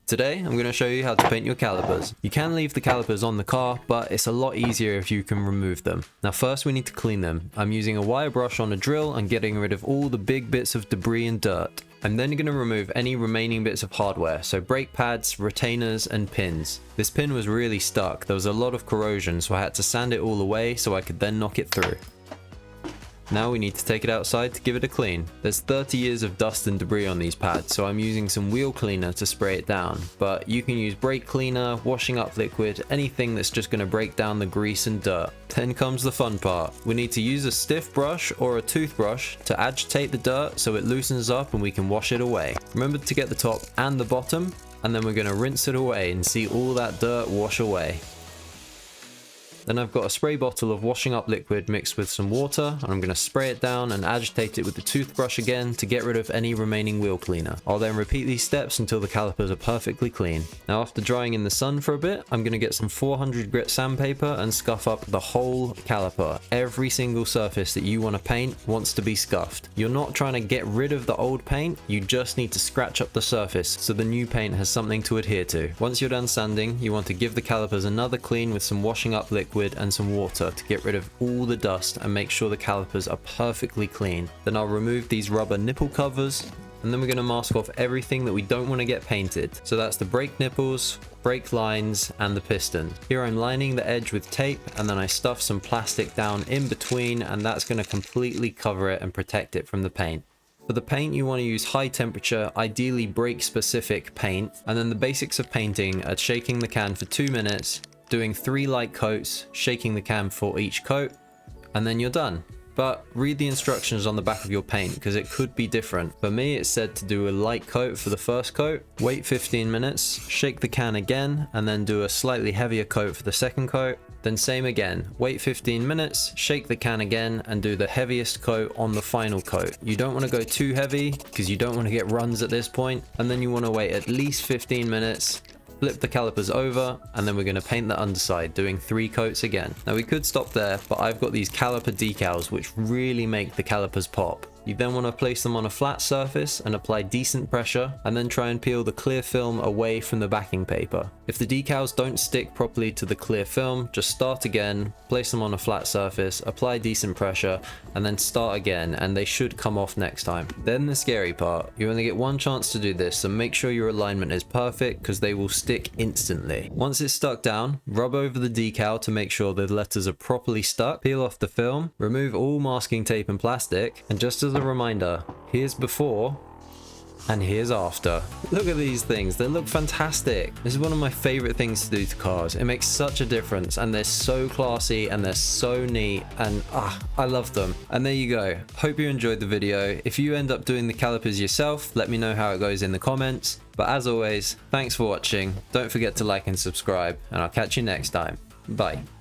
Today, I'm going to show you how to paint your calipers. You can leave the calipers on the car, but it's a lot easier if you can remove them. Now first we need to clean them. I'm using a wire brush on a drill and getting rid of all the big bits of debris and dirt. I'm then going to remove any remaining bits of hardware, so brake pads, retainers, and pins. This pin was really stuck, there was a lot of corrosion, so I had to sand it all away so I could then knock it through. Now we need to take it outside to give it a clean. There's 30 years of dust and debris on these pads, so I'm using some wheel cleaner to spray it down. But you can use brake cleaner, washing up liquid, anything that's just going to break down the grease and dirt. Then comes the fun part. We need to use a stiff brush or a toothbrush to agitate the dirt so it loosens up and we can wash it away. Remember to get the top and the bottom, and then we're going to rinse it away and see all that dirt wash away. Then I've got a spray bottle of washing up liquid mixed with some water, and I'm going to spray it down and agitate it with the toothbrush again to get rid of any remaining wheel cleaner. I'll then repeat these steps until the calipers are perfectly clean. Now after drying in the sun for a bit, I'm going to get some 400 grit sandpaper and scuff up the whole caliper. Every single surface that you want to paint wants to be scuffed. You're not trying to get rid of the old paint, you just need to scratch up the surface so the new paint has something to adhere to. Once you're done sanding, you want to give the calipers another clean with some washing up liquid and some water to get rid of all the dust and make sure the calipers are perfectly clean. Then I'll remove these rubber nipple covers, and then we're going to mask off everything that we don't want to get painted. So that's the brake nipples, brake lines, and the piston. Here I'm lining the edge with tape, and then I stuff some plastic down in between, and that's going to completely cover it and protect it from the paint. For the paint, you want to use high temperature, ideally brake specific paint, and then the basics of painting are shaking the can for 2 minutes, doing 3 light coats, shaking the can for each coat, and then you're done. But read the instructions on the back of your paint because it could be different. For me, it said to do a light coat for the first coat, wait 15 minutes, shake the can again, and then do a slightly heavier coat for the second coat. Then same again, wait 15 minutes, shake the can again, and do the heaviest coat on the final coat. You don't want to go too heavy because you don't want to get runs at this point, and then you want to wait at least 15 minutes, flip the calipers over, and then we're going to paint the underside, doing 3 coats again. Now we could stop there, but I've got these caliper decals which really make the calipers pop. You then want to place them on a flat surface and apply decent pressure, and then try and peel the clear film away from the backing paper. If the decals don't stick properly to the clear film, just start again, place them on a flat surface, apply decent pressure, and then start again, and they should come off next time. Then the scary part, you only get one chance to do this, so make sure your alignment is perfect because they will stick instantly. Once it's stuck down, rub over the decal to make sure the letters are properly stuck, peel off the film, remove all masking tape and plastic, and just as a reminder, here's before and here's after. Look at these things, they look fantastic. This is one of my favorite things to do to cars. It makes such a difference, and they're so classy and they're so neat, and I love them. And there you go. Hope you enjoyed the video. If you end up doing the calipers yourself, let me know how it goes in the comments. But as always, thanks for watching. Don't forget to like and subscribe, and I'll catch you next time. Bye.